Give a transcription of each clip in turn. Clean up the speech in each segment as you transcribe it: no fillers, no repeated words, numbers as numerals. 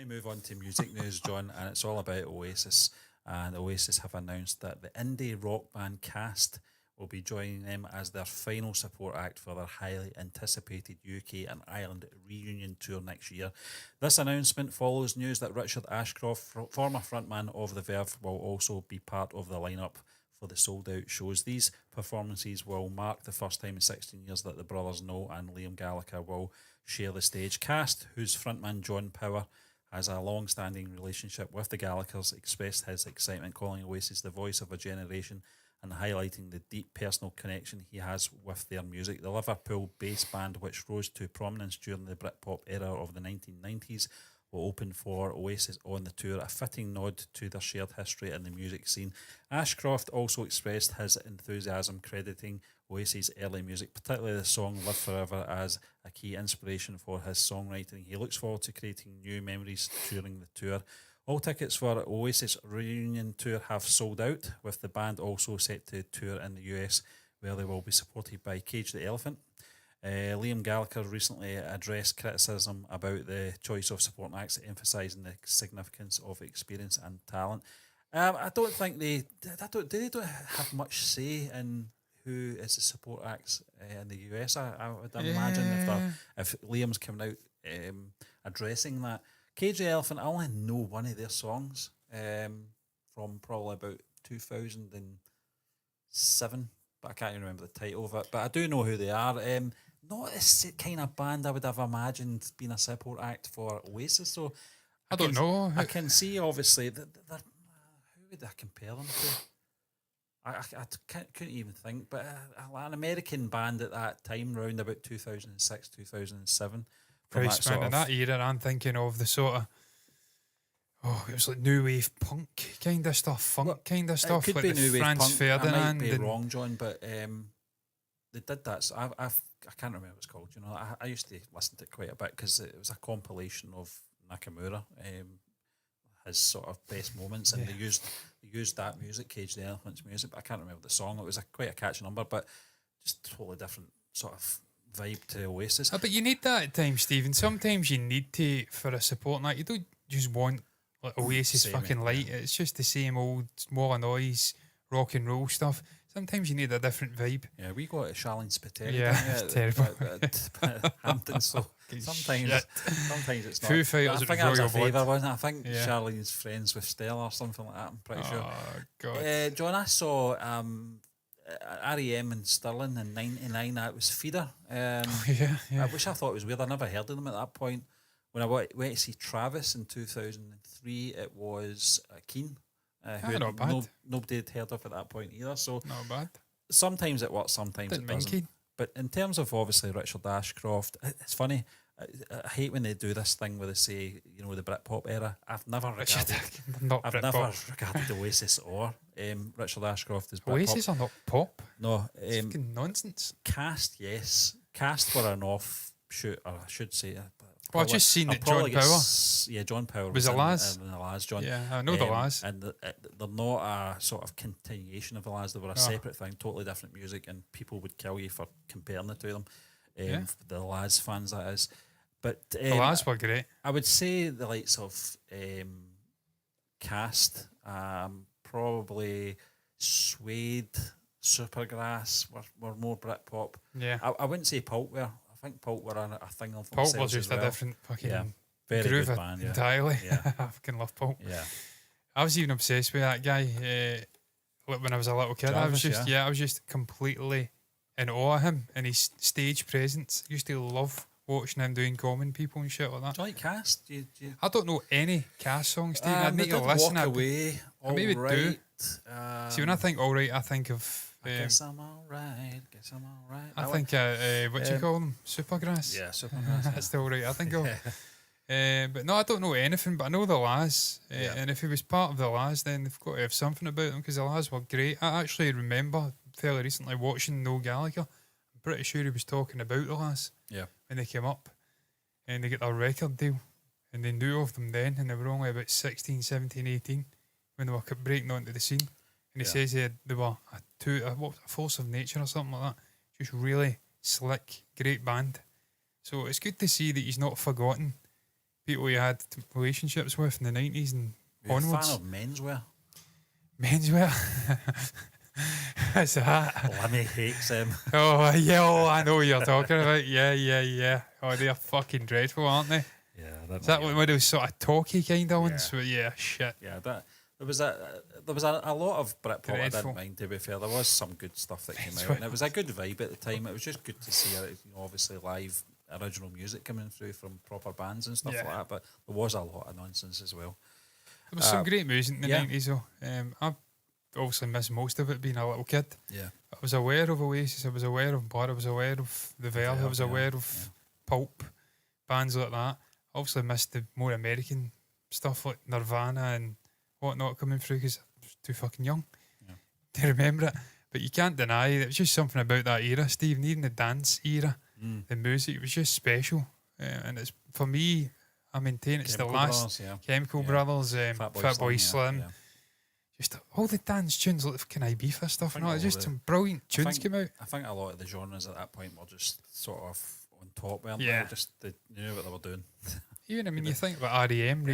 move on to music news, John, and it's all about Oasis. And Oasis have announced that the indie rock band Cast will be joining them as their final support act for their highly anticipated UK and Ireland reunion tour next year. This announcement follows news that Richard Ashcroft, former frontman of The Verve, will also be part of the lineup for the sold-out shows. These performances will mark the first time in 16 years that the brothers Noel and Liam Gallagher will share the stage. Cast, whose frontman John Power has a long-standing relationship with the Gallaghers, expressed his excitement, calling Oasis the voice of a generation and highlighting the deep personal connection he has with their music. The Liverpool bass band, which rose to prominence during the Britpop era of the 1990s, will open for Oasis on the tour, a fitting nod to their shared history in the music scene. Ashcroft also expressed his enthusiasm, crediting Oasis' early music, particularly the song Live Forever, as a key inspiration for his songwriting. He looks forward to creating new memories during the tour. All tickets for Oasis reunion tour have sold out, with the band also set to tour in the US, where they will be supported by Cage the Elephant. Liam Gallagher recently addressed criticism about the choice of supporting acts, emphasising the significance of experience and talent. I don't think they don't have much say in who is the support acts in the US. I would imagine if Liam's coming out addressing that. Cage the Elephant, I only know one of their songs from probably about 2007, but I can't even remember the title of it. But I do know who they are. Not the kind of band I would have imagined being a support act for Oasis. So I don't know. I can see, obviously, that who would I compare them to? I couldn't even think, but an American band at that time, around about 2006, 2007. Christ, man, in that era, I'm thinking of the sort of, it was like new wave punk kind of stuff, funk kind of stuff. It could like be new wave Franz punk. Ferdinand. I might be wrong, John, but they did that. So I can't remember what it's called. You know, I used to listen to it quite a bit because it was a compilation of Nakamura, his sort of best moments, and they used that music, Cage the Elephant's music. But I can't remember the song. It was quite a catchy number, but just totally different sort of vibe to Oasis. But you need that at times, Stephen. Sometimes you need to for a support night. You don't just want like Oasis fucking light. It's just the same old wall of noise, rock and roll stuff. Sometimes you need a different vibe. Yeah, we got Charlene Spiteri. Yeah, it's terrible. At Hampton, so sometimes it's not. Foo Fighters I think that was a Royal Blood. favour, wasn't it? I think Charlene's friends with Stella or something like that. I'm pretty sure. Oh God, John, I saw R.E.M. in Stirling in '99. That was Feeder. Which I thought was weird. I never heard of them at that point. When I went to see Travis in 2003, it was Keane. Who not bad. Nobody had heard of at that point either. So not bad. Sometimes it works, sometimes it doesn't. Keane. But in terms of obviously Richard Ashcroft, it's funny. I hate when they do this thing where they say, you know, the Britpop era. I've never regarded Oasis or Richard Ashcroft as Britpop. Oasis are not pop. No, it's fucking nonsense. Cast, yes. Cast were an offshoot, or I should say. Well, I've just seen that John Power. John Power was a Laz. In the Laz, John. Yeah, I know the Laz. And they're not a sort of continuation of the Laz. They were a separate thing, totally different music, and people would kill you for comparing it to them. The Laz fans, that is. But the Laz were great. I would say the likes of Cast, probably Suede, Supergrass were more Britpop. Yeah. I wouldn't say Pulp were. I think Pulp were a thing of Pulp themselves was just a different fucking very groove good band, entirely. Yeah. I fucking love Pulp. Yeah. I was even obsessed with that guy when I was a little kid. Travis, I was just completely in awe of him and his stage presence. I used to love watching him doing Common People and shit like that. Do you like Cast? I don't know any Cast songs, Steve. I'd need to listen. Walk Away, I maybe right. do. See, when I think all right, I think of. Guess I'm alright. I think what do you call them? Supergrass. Yeah, Supergrass. That's the all right I think of. But no, I don't know anything. But I know the Laz, and if he was part of the Laz, then they've got to have something about them because the Laz were great. I actually remember fairly recently watching Noel Gallagher. I'm pretty sure he was talking about the Laz. Yeah. When they came up and they got their record deal, and they knew of them then, and they were only about 16, 17, 18 when they were breaking onto the scene. And he says they were a force of nature or something like that. Just really slick, great band. So it's good to see that he's not forgotten people you had relationships with in the 90s and You're a fan onwards. of menswear. Menswear. What's that? Lemmy hates them. Oh, yeah, I know what you're talking about. Yeah. Oh, they're fucking dreadful, aren't they? Yeah, Is that one of those sort of talky kind of ones? Yeah. But yeah, shit. Yeah, there was a lot of Britpop I Dreadful. didn't mind. To be fair, there was some good stuff that came out, and it was a good vibe at the time. It was just good to see, obviously live original music coming through from proper bands and stuff like that. But there was a lot of nonsense as well. There was some great music in the yeah. 90s, though. I obviously missed most of it being a little kid. Yeah, I was aware of Oasis, I was aware of Blur, I was aware of The Verve, I was aware of Pulp, bands like that. Obviously missed the more American stuff like Nirvana and whatnot coming through because I was too fucking young to remember it. But you can't deny it was just something about that era, Steve, even the dance era, the music, it was just special. And it's, for me, I maintain it's Chemical the last Brothers, Chemical Brothers, Fatboy Slim. Yeah. Just all the dance tunes like fucking Ibiza stuff and all, all just the- some brilliant tunes came out. I think a lot of the genres at that point were just sort of on top, weren't Yeah. they? Just they knew what they were doing. Even, I mean, you think about R.E.M.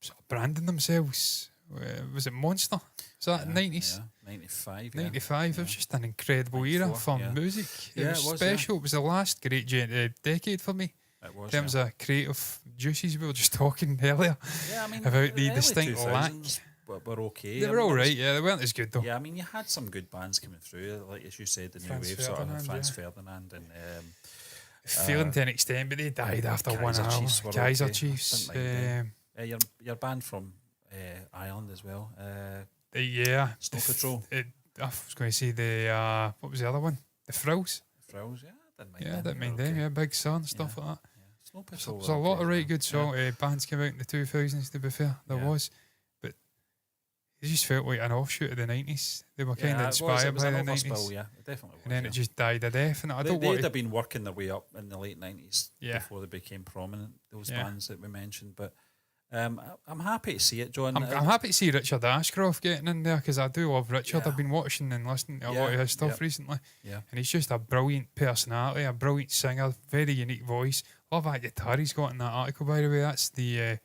Sort of branding themselves. Was it Monster? Was that 90s? Yeah, 95. 95. It was just an incredible era 94, for yeah. music. It Yeah, was it was, special. It was the last great decade for me. It was. In terms of creative juices, we were just talking earlier Yeah, I mean, about the early distinct lack. 2000s were okay. They I were mean, all there was- right, yeah. They weren't as good, though. Yeah, I mean, you had some good bands coming through, like as you said, the new Franz wave sort of Ferdinand, Franz yeah. Ferdinand and Feeling to an extent, but they died after one Kaiser album. Chiefs were Kaiser okay. Chiefs. Didn't mind them. Your band from Ireland as well, Yeah. Snow Patrol. I was going to say the, what was the other one? The Frills. Frills, yeah, didn't mind Yeah, I them. didn't mind They were them. okay. Yeah, Big Sun, stuff like that. Yeah. Snow Patrol. There's a were lot okay of as right well. good song bands came out in the 2000s, to be fair. There Yeah. was. But it just felt like an offshoot of the 90s. They were kind of it was inspired by the an 90s. overspill, yeah, it definitely was. And then yeah. it just died a death. And I don't They'd want to... have been working their way up in the late 90s Yeah. before they became prominent, those Yeah. bands that we mentioned. But I'm happy to see it, John. I'm happy to see Richard Ashcroft getting in there because I do love Richard. Yeah. I've been watching and listening to a lot of his stuff recently. Yeah. And he's just a brilliant personality, a brilliant singer, very unique voice. Love that guitar he's got in that article, by the way. That's the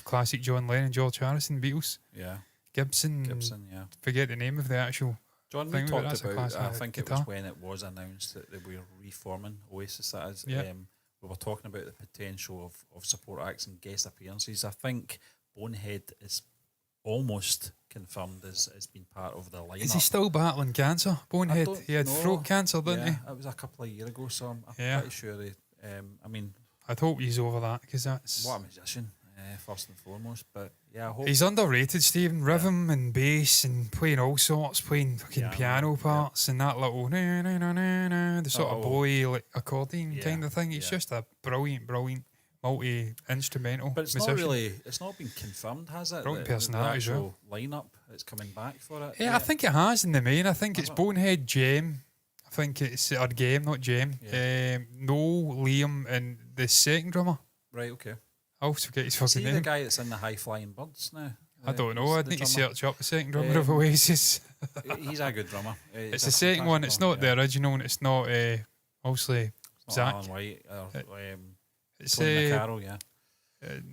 classic John Lennon, George Harrison, Beatles. Yeah. Gibson, yeah. forget the name of the actual John, we thing, but talked that's a about, class I think it guitar. was when it was announced that they were reforming Oasis, that is. Yeah. We were talking about the potential of support acts and guest appearances. I think Bonehead is almost confirmed as being part of the lineup. Is he still battling cancer? Bonehead. don't He had know. throat cancer, didn't Yeah, it was a couple of years ago, so I'm Yeah. pretty sure he, I mean, he? I'd hope he's over that because that's... what a musician, first and foremost. But yeah, I hope He's underrated, Stephen. Rhythm and bass and playing all sorts, playing fucking piano parts and that little the sort of boy like accordion kind of thing. He's just a brilliant multi-instrumental But it's musician. not really, it's not been confirmed, has it? Brilliant The personality as actual lineup that's coming back for it. Yeah, I think it has in the main. I think it's it? Bonehead, Jem. I think it's or Game, not Jem. Noel, Liam, and the second drummer. Right, okay. I always forget his Is fucking he name. the guy that's in the High Flying Birds now? I don't know. I'd need to drummer? search up the second drummer of Oasis. He's a good drummer. He's It's a the second one. It's not fantastic the original, and it's not obviously It's not Zach. Alan White or It's Tony McCarroll, yeah.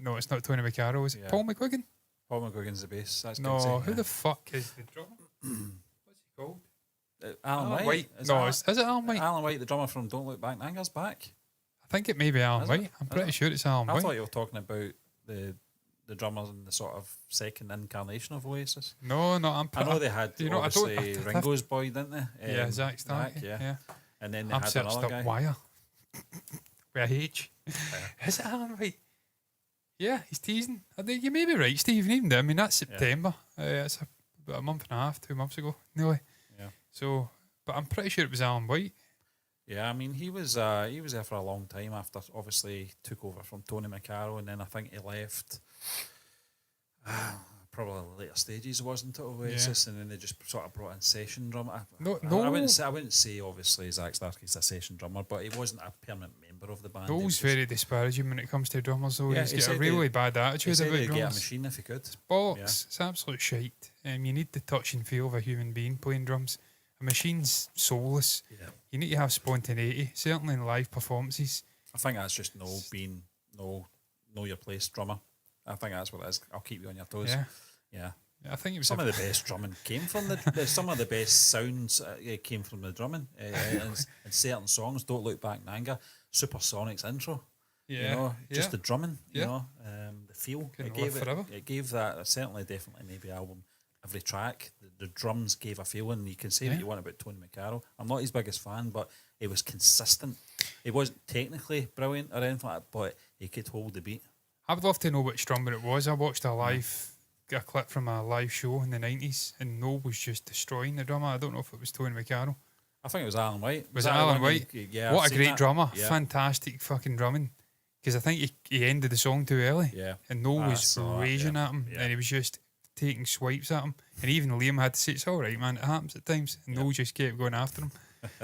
no, it's not Tony McCarroll. Is it Yeah. Paul McGuigan? Paul McGuigan's the bass. That's No, good, who the fuck is the drummer? What's he called? Alan White. No, is it Alan White? Alan White, the drummer from Don't Look Back, Anger's back. I think it may be Alan Is White. it? I'm Is pretty it? sure it's Alan I White. thought you were talking about the drummers in the sort of second incarnation of Oasis. No, I'm I know they had you know, I don't- obviously I- Ringo's boy, didn't they? yeah, Zach Starkey. Yeah. And then they I've had searched another up guy. Wire. With a H. Is it Alan White? Yeah, he's teasing. I think you may be right, Stephen. Even I mean, that's September. It's about a month and a half, 2 months ago, nearly. Yeah. So, but I'm pretty sure it was Alan White. Yeah, I mean he was there for a long time after obviously he took over from Tony McCarroll, and then I think he left probably the later stages, wasn't it, Oasis, and then they just sort of brought in session drummer. No. I wouldn't say obviously Zach Starkey's a session drummer, but he wasn't a permanent member of the band. He was Noel's just- very disparaging when it comes to drummers, though. Yeah, He's he got a said really he- bad He attitude said about he'd get a drummers. machine if he could. Bollocks. Yeah. It's absolute shite. You need the touch and feel of a human being playing drums. A machine's soulless. Yeah. You need to have spontaneity, certainly in live performances. I think that's just no know your place drummer. I think that's what it is. I'll keep you on your toes. Yeah. Yeah. I think it was Some of the best drumming came from some of the best sounds came from the drumming. In certain songs, Don't Look Back in Anger, Supersonic's intro. yeah, You know, just yeah. the drumming. Yeah. You know, the feel. Couldn't live forever. It gave that certainly, definitely, maybe album. Every track, the drums gave a feeling. You can say what you want about Tony McCarroll. I'm not his biggest fan, but he was consistent. He wasn't technically brilliant or anything like that, but he could hold the beat. I would love to know which drummer it was. I watched a clip from a live show in the 90s, and Noel was just destroying the drummer. I don't know if it was Tony McCarroll. I think it was Alan White. Was it Alan White? Yeah. What I've a seen great that. drummer. Yeah. Fantastic fucking drumming. Because I think he ended the song too early. Yeah. And Noel I was saw that, raging yeah. at him, Yeah. and he was just taking swipes at him. And even Liam had to say, it's all right, man, it happens at times. And Noel just kept going after him.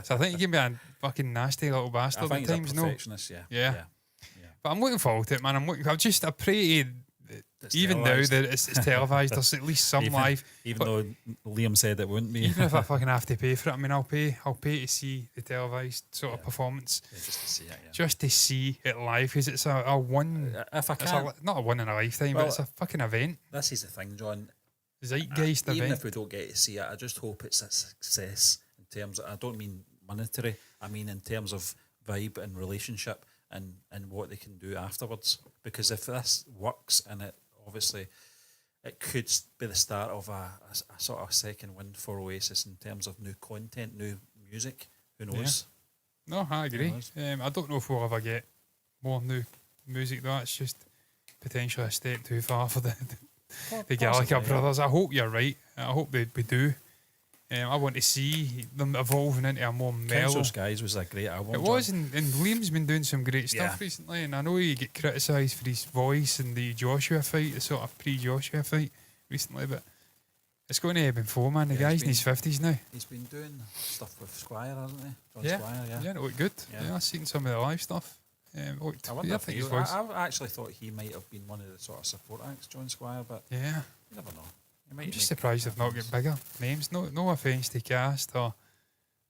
So I think he can be a fucking nasty little bastard I think at he's times, a no? perfectionist, yeah. Yeah. But I'm looking forward to it, man. I pray to, It's even televised. now that it's televised, there's at least some live. Even though Liam said it wouldn't be. Even if I fucking have to pay for it, I mean, I'll pay to see the televised sort of performance, Yeah, just to see it, yeah. just to see it live, because it's a one. If I It's can, not a one in a lifetime, Well, but it's a fucking event. this is the thing, John. Zeitgeist Even event. if we don't get to see it, I just hope it's a success in terms of, I don't mean monetary, I mean in terms of vibe and relationship and what they can do afterwards. Because if this works, and it obviously, it could be the start of a sort of second wind for Oasis in terms of new content, new music. Who knows? No, I agree. knows? I don't know if we'll ever get more new music though. It's just potentially a step too far for the Gallagher brothers. I hope you're right. I hope we do. I want to see them evolving into a more mellow. Council Skies was a great album. It was, and Liam's been doing some great stuff Yeah. recently, and I know he get criticised for his voice in the Joshua fight, the sort of pre-Joshua fight recently, but it's going to ebb and flow, man. The Yeah, guy's he's in his 50s now. He's been doing stuff with Squire, hasn't he? John Yeah. Squire, Yeah, it looked good. Yeah. Yeah, I've seen some of the live stuff. I wonder I if think he, his voice. I actually thought he might have been one of the sort of support acts, John Squire, but Yeah. you never know. He might I'm just make surprised they've not difference. got bigger names. No offence to Cast or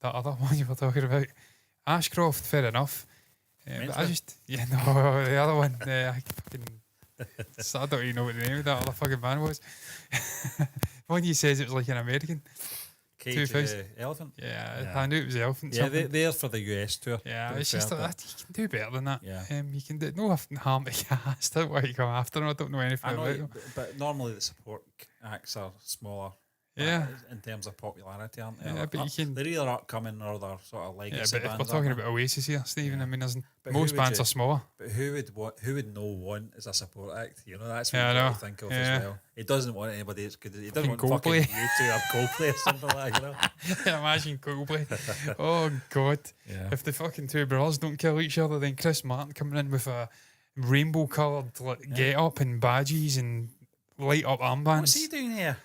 that other one you were talking about. Ashcroft, fair enough. But I Mentor? just, the other one. I don't even know what the name of that other fucking band was. One you says it was like an American. Cage 2000. Elephant. Yeah, Yeah. I knew it was the Elephant. Yeah, something. they're for the US tour. Yeah, to be it's just fair, that you can do better than that. Yeah. You can do no harm to Cast. I don't want to come after them. I don't know anything I know, about them. but normally the support acts are smaller. Yeah. In terms of popularity, aren't they? Yeah, Or but you can- They're either upcoming or they're sort of Yeah, legacy but if bands. we're talking aren't about Oasis here, Stephen, Yeah. I mean, But who most would bands you- are smaller. they? But who would no want as a support act? You know, that's what Yeah, I you got know. to think of Yeah. as well. He doesn't want anybody. He doesn't want Coldplay. fucking U2 or Coldplay or something like that. You know. Imagine Coldplay. Oh God! Yeah. If the fucking two brothers don't kill each other, then Chris Martin coming in with a rainbow coloured get up and badges and light up armbands. What's he doing here?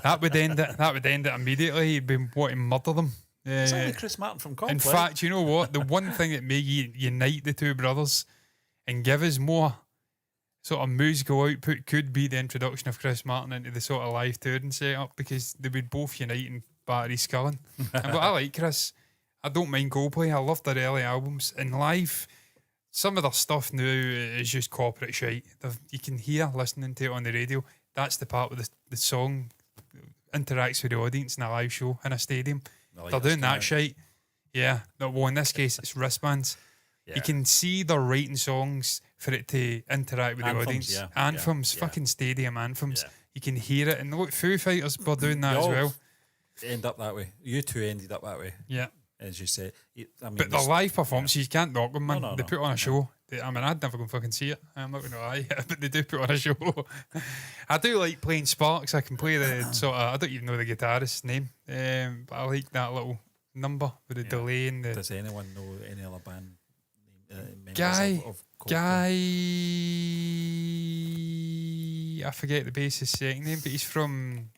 That would end it. That would end it immediately. He'd be wanting to murder them. It's only Chris Martin from Coldplay. In fact, you know what? The one thing that may unite the two brothers and give us more sort of musical output could be the introduction of Chris Martin into the sort of live touring setup, because they would both unite in Battery Sculling. But I like Chris. I don't mind Coldplay. I love their early albums. And live, some of their stuff now is just corporate shite. You can hear listening to it on the radio. That's the part where the song interacts with the audience in a live show in a stadium. Like They're this doing that kind of- shite. Yeah. No, well, in this case, it's wristbands. Yeah. You can see they're writing songs for it to interact with the Anthems, audience. yeah, Anthems, yeah. fucking stadium anthems. Yeah. You can hear it. And look, Foo Fighters were doing that as They all well. End up that way. You two ended up that way, Yeah. as you say. I mean, But the live performances, you can't knock them, man. No, They no. put on a show. I mean, I'd never go fucking see it. I'm not going to lie. But they do put on a show. I do like playing Sparks. I can play the sort of, I don't even know the guitarist's name. But I like that little number with the Yeah. delay and the... Does anyone know any other band members Guy, of Coldplay? I forget the bassist's second name, but he's from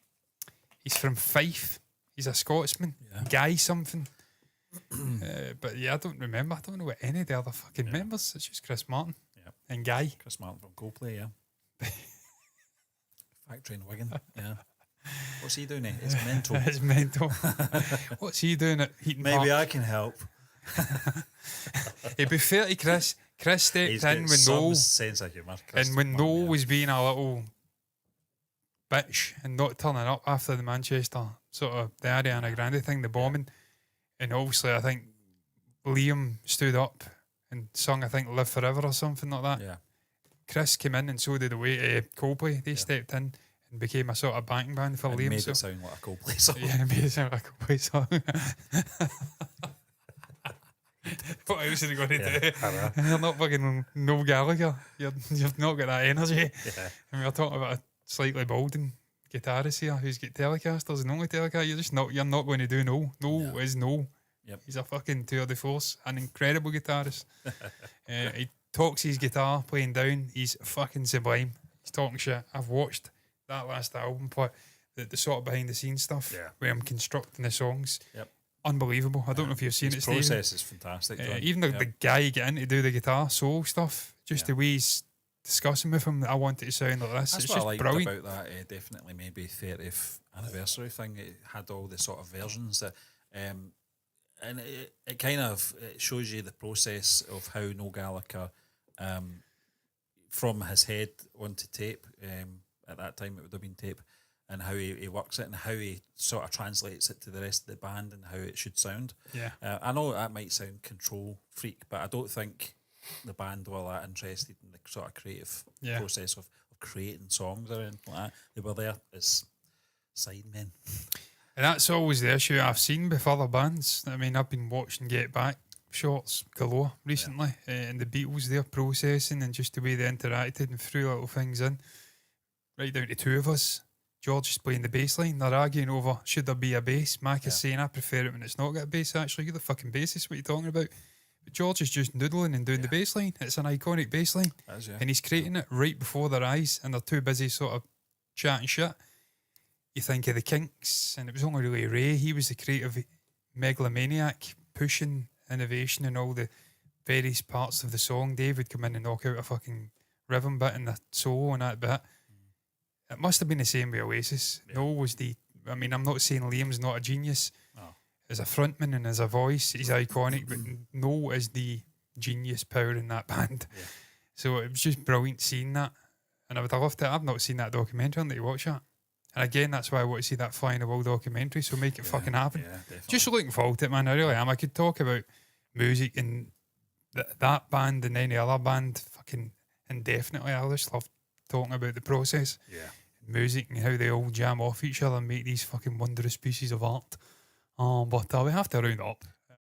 Fife. He's a Scotsman. Yeah. Guy something. But yeah, I don't remember. I don't know what any of the other fucking members. It's just Chris Martin Yeah. and Guy. Chris Martin from Coldplay, yeah. Factory in Wigan, yeah. What's he doing? It's mental. It's mental. What's he doing at Heaton Maybe Park? I can help. It'd be fair to Chris. Chris stepped He's in got when some Noel, sense of humour. Chris, and when man, Noel yeah. was being a little bitch and not turning up after the Manchester sort of the Ariana Grande thing, the bombing, and obviously I think Liam stood up and sung, I think, Live Forever or something like that. Yeah. Chris came in and so did Coldplay. They stepped in and became a sort of backing band for And Liam. made So it sound like a Coldplay song. yeah, it made it sound like a Coldplay song. What else are they going to do? You're not fucking Noel Gallagher. You've not got that energy. Yeah. And we're talking about a slightly balding guitarist here who's got Telecasters and only Telecaster. You're not going to do Noel. Noel is Noel. Yep. He's a fucking tour de force, an incredible guitarist. He talks his guitar playing down. He's fucking sublime. He's talking shit. I've watched that last album, but the sort of behind the scenes stuff where I'm constructing the songs. Yep. Unbelievable. I don't know if you've seen His it, Stephen. process is fantastic. John. Even the guy getting to do the guitar solo stuff, just the way he's discussing with him, that I want it to sound like this. That's It's what just I liked brilliant. about that. Definitely, maybe 30th anniversary thing. It had all the sort of versions that, and it kind of it shows you the process of how Noel Gallagher, from his head onto tape. At that time, it would have been tape. And how he works it and how he sort of translates it to the rest of the band and how it should sound. Yeah. I know that might sound control freak, but I don't think the band were that interested in the sort of creative process of creating songs or anything like that. They were there as sidemen. And that's always the issue I've seen with other bands. I mean, I've been watching Get Back shots galore recently, and the Beatles, their processing and just the way they interacted and threw little things in, right down to two of us. George is playing the bass line. They're arguing over should there be a bass. Mac is saying I prefer it when it's not got a bass. Actually, you're the fucking bassist. What are you talking about? But George is just noodling and doing the bass line. It's an iconic bass line, and he's creating it right before their eyes, and they're too busy sort of chatting shit. You think of the Kinks, and it was only really Ray. He was the creative megalomaniac, pushing innovation in all the various parts of the song. Dave would come in and knock out a fucking rhythm bit and the solo and that bit. It must have been the same with Oasis. Noel was I'm not saying Liam's not a genius. Oh. As a frontman and as a voice, he's iconic, but Noel is the genius power in that band. Yeah. So it was just brilliant seeing that. And I would have loved it. I've not seen that documentary. I'd like to watch that. And again, that's why I want to see that Fly in the Wall documentary, so make it fucking happen. Yeah, just looking forward to it, man. I really am. I could talk about music and that band and any other band fucking indefinitely. I just love talking about the process. Yeah. Music and how they all jam off each other and make these fucking wondrous pieces of art. But we have to round up.